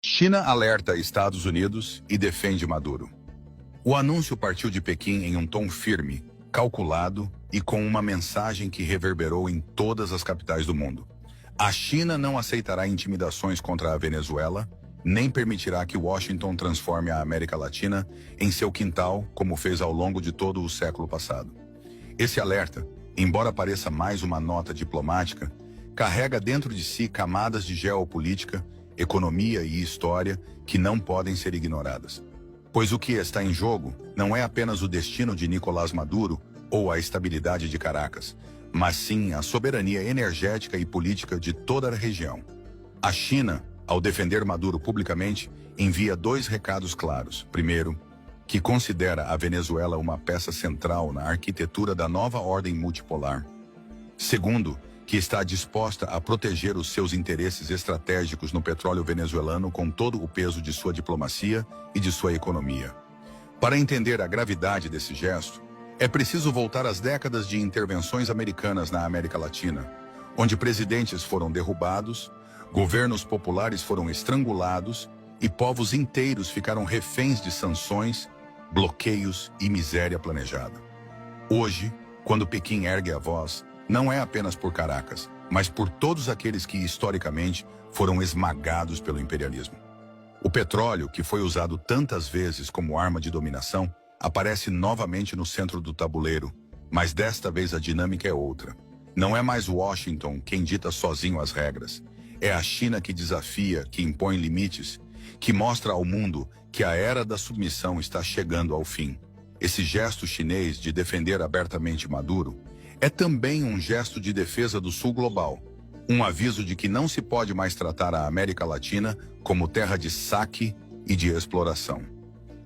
China alerta Estados Unidos e defende Maduro. O anúncio partiu de Pequim em um tom firme, calculado e com uma mensagem que reverberou em todas as capitais do mundo. A China não aceitará intimidações contra a Venezuela, nem permitirá que Washington transforme a América Latina em seu quintal, como fez ao longo de todo o século passado. Esse alerta, embora pareça mais uma nota diplomática, carrega dentro de si camadas de geopolítica, economia e história que não podem ser ignoradas. Pois o que está em jogo não é apenas o destino de Nicolás Maduro ou a estabilidade de Caracas, mas sim a soberania energética e política de toda a região. A China, ao defender Maduro publicamente, envia dois recados claros. Primeiro, que considera a Venezuela uma peça central na arquitetura da nova ordem multipolar. Segundo, que está disposta a proteger os seus interesses estratégicos no petróleo venezuelano com todo o peso de sua diplomacia e de sua economia. Para entender a gravidade desse gesto, é preciso voltar às décadas de intervenções americanas na América Latina, onde presidentes foram derrubados, governos populares foram estrangulados e povos inteiros ficaram reféns de sanções, bloqueios e miséria planejada. Hoje, quando Pequim ergue a voz, não é apenas por Caracas, mas por todos aqueles que, historicamente, foram esmagados pelo imperialismo. O petróleo, que foi usado tantas vezes como arma de dominação, aparece novamente no centro do tabuleiro, mas desta vez a dinâmica é outra. Não é mais Washington quem dita sozinho as regras. É a China que desafia, que impõe limites, que mostra ao mundo que a era da submissão está chegando ao fim. Esse gesto chinês de defender abertamente Maduro é também um gesto de defesa do Sul global, um aviso de que não se pode mais tratar a América Latina como terra de saque e de exploração.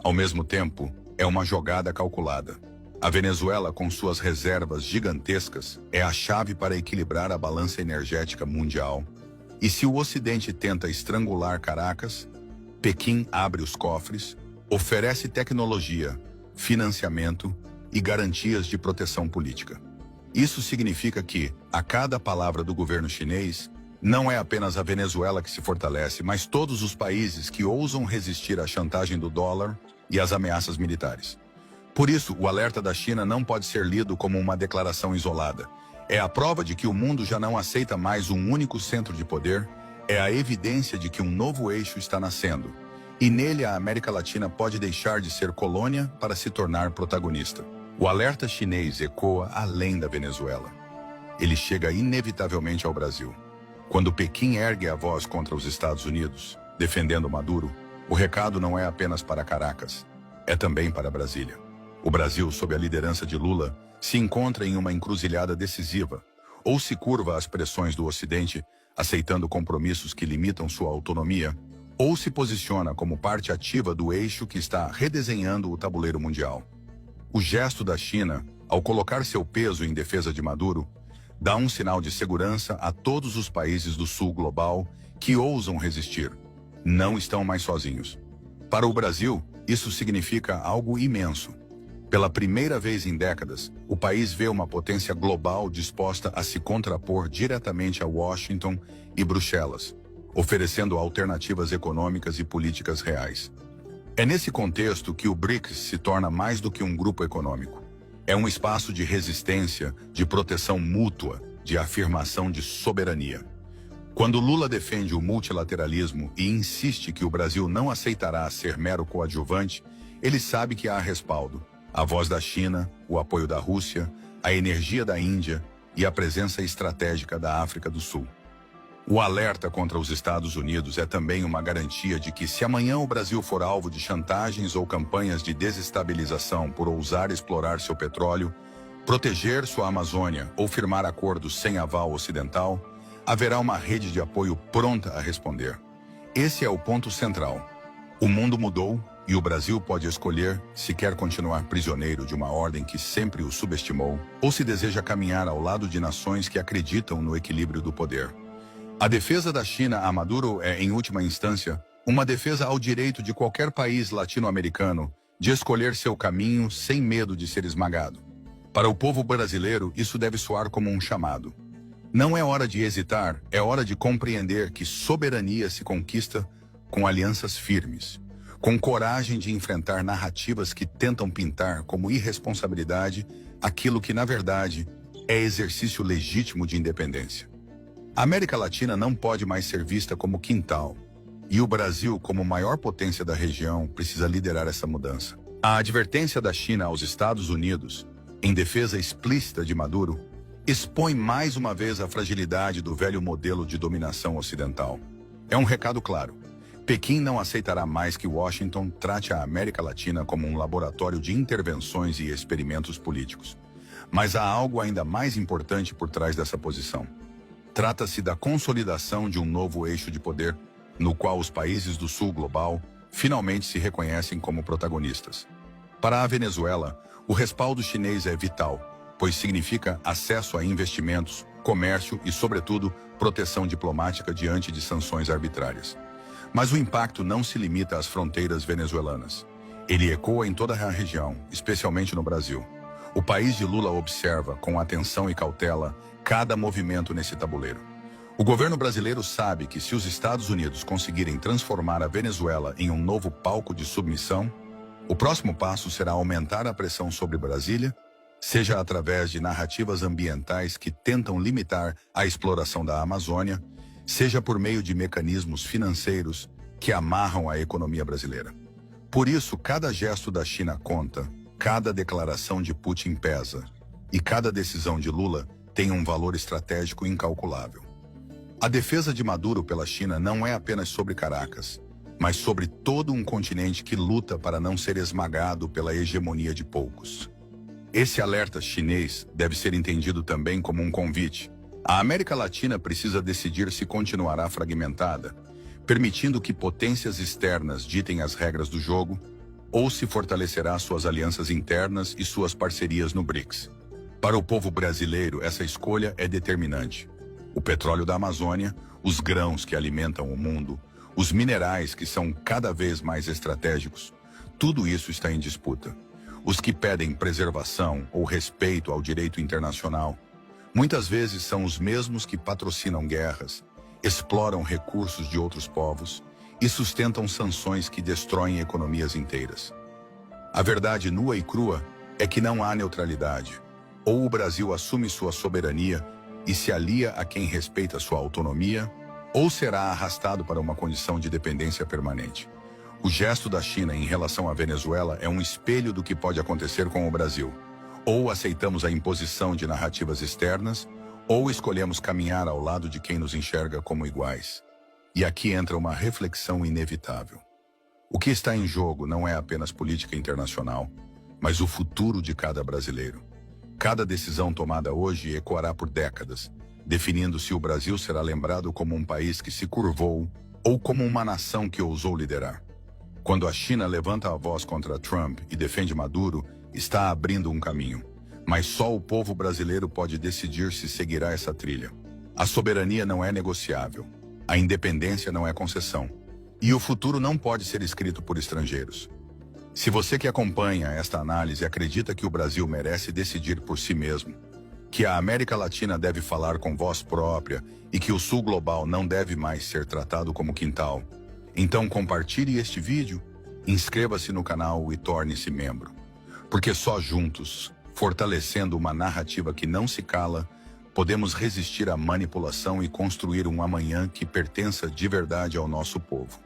Ao mesmo tempo, é uma jogada calculada. A Venezuela, com suas reservas gigantescas, é a chave para equilibrar a balança energética mundial. E se o Ocidente tenta estrangular Caracas, Pequim abre os cofres, oferece tecnologia, financiamento e garantias de proteção política. Isso significa que, a cada palavra do governo chinês, não é apenas a Venezuela que se fortalece, mas todos os países que ousam resistir à chantagem do dólar e às ameaças militares. Por isso, o alerta da China não pode ser lido como uma declaração isolada. É a prova de que o mundo já não aceita mais um único centro de poder, é a evidência de que um novo eixo está nascendo, e nele a América Latina pode deixar de ser colônia para se tornar protagonista. O alerta chinês ecoa além da Venezuela. Ele chega inevitavelmente ao Brasil. Quando Pequim ergue a voz contra os Estados Unidos, defendendo Maduro, o recado não é apenas para Caracas, é também para Brasília. O Brasil, sob a liderança de Lula, se encontra em uma encruzilhada decisiva, ou se curva às pressões do Ocidente, aceitando compromissos que limitam sua autonomia, ou se posiciona como parte ativa do eixo que está redesenhando o tabuleiro mundial. O gesto da China, ao colocar seu peso em defesa de Maduro, dá um sinal de segurança a todos os países do Sul global que ousam resistir. Não estão mais sozinhos. Para o Brasil, isso significa algo imenso. Pela primeira vez em décadas, o país vê uma potência global disposta a se contrapor diretamente a Washington e Bruxelas, oferecendo alternativas econômicas e políticas reais. É nesse contexto que o BRICS se torna mais do que um grupo econômico. É um espaço de resistência, de proteção mútua, de afirmação de soberania. Quando Lula defende o multilateralismo e insiste que o Brasil não aceitará ser mero coadjuvante, ele sabe que há respaldo. A voz da China, o apoio da Rússia, a energia da Índia e a presença estratégica da África do Sul. O alerta contra os Estados Unidos é também uma garantia de que, se amanhã o Brasil for alvo de chantagens ou campanhas de desestabilização por ousar explorar seu petróleo, proteger sua Amazônia ou firmar acordos sem aval ocidental, haverá uma rede de apoio pronta a responder. Esse é o ponto central. O mundo mudou e o Brasil pode escolher se quer continuar prisioneiro de uma ordem que sempre o subestimou ou se deseja caminhar ao lado de nações que acreditam no equilíbrio do poder. A defesa da China a Maduro é, em última instância, uma defesa ao direito de qualquer país latino-americano de escolher seu caminho sem medo de ser esmagado. Para o povo brasileiro, isso deve soar como um chamado. Não é hora de hesitar, é hora de compreender que soberania se conquista com alianças firmes, com coragem de enfrentar narrativas que tentam pintar como irresponsabilidade aquilo que, na verdade, é exercício legítimo de independência. A América Latina não pode mais ser vista como quintal, e o Brasil, como maior potência da região, precisa liderar essa mudança. A advertência da China aos Estados Unidos, em defesa explícita de Maduro, expõe mais uma vez a fragilidade do velho modelo de dominação ocidental. É um recado claro. Pequim não aceitará mais que Washington trate a América Latina como um laboratório de intervenções e experimentos políticos. Mas há algo ainda mais importante por trás dessa posição. Trata-se da consolidação de um novo eixo de poder, no qual os países do Sul global finalmente se reconhecem como protagonistas. Para a Venezuela, o respaldo chinês é vital, pois significa acesso a investimentos, comércio e, sobretudo, proteção diplomática diante de sanções arbitrárias. Mas o impacto não se limita às fronteiras venezuelanas. Ele ecoa em toda a região, especialmente no Brasil. O país de Lula observa, com atenção e cautela, cada movimento nesse tabuleiro. O governo brasileiro sabe que se os Estados Unidos conseguirem transformar a Venezuela em um novo palco de submissão, o próximo passo será aumentar a pressão sobre Brasília, seja através de narrativas ambientais que tentam limitar a exploração da Amazônia, seja por meio de mecanismos financeiros que amarram a economia brasileira. Por isso, cada gesto da China conta, cada declaração de Putin pesa, e cada decisão de Lula tem um valor estratégico incalculável. A defesa de Maduro pela China não é apenas sobre Caracas, mas sobre todo um continente que luta para não ser esmagado pela hegemonia de poucos. Esse alerta chinês deve ser entendido também como um convite. A América Latina precisa decidir se continuará fragmentada, permitindo que potências externas ditem as regras do jogo, ou se fortalecerá suas alianças internas e suas parcerias no BRICS. Para o povo brasileiro, essa escolha é determinante. O petróleo da Amazônia, os grãos que alimentam o mundo, os minerais que são cada vez mais estratégicos, tudo isso está em disputa. Os que pedem preservação ou respeito ao direito internacional, muitas vezes são os mesmos que patrocinam guerras, exploram recursos de outros povos e sustentam sanções que destroem economias inteiras. A verdade nua e crua é que não há neutralidade. Ou o Brasil assume sua soberania e se alia a quem respeita sua autonomia, ou será arrastado para uma condição de dependência permanente. O gesto da China em relação à Venezuela é um espelho do que pode acontecer com o Brasil. Ou aceitamos a imposição de narrativas externas, ou escolhemos caminhar ao lado de quem nos enxerga como iguais. E aqui entra uma reflexão inevitável. O que está em jogo não é apenas política internacional, mas o futuro de cada brasileiro. Cada decisão tomada hoje ecoará por décadas, definindo se o Brasil será lembrado como um país que se curvou ou como uma nação que ousou liderar. Quando a China levanta a voz contra Trump e defende Maduro, está abrindo um caminho. Mas só o povo brasileiro pode decidir se seguirá essa trilha. A soberania não é negociável. A independência não é concessão. E o futuro não pode ser escrito por estrangeiros. Se você que acompanha esta análise acredita que o Brasil merece decidir por si mesmo, que a América Latina deve falar com voz própria e que o Sul global não deve mais ser tratado como quintal, então compartilhe este vídeo, inscreva-se no canal e torne-se membro. Porque só juntos, fortalecendo uma narrativa que não se cala, podemos resistir à manipulação e construir um amanhã que pertença de verdade ao nosso povo.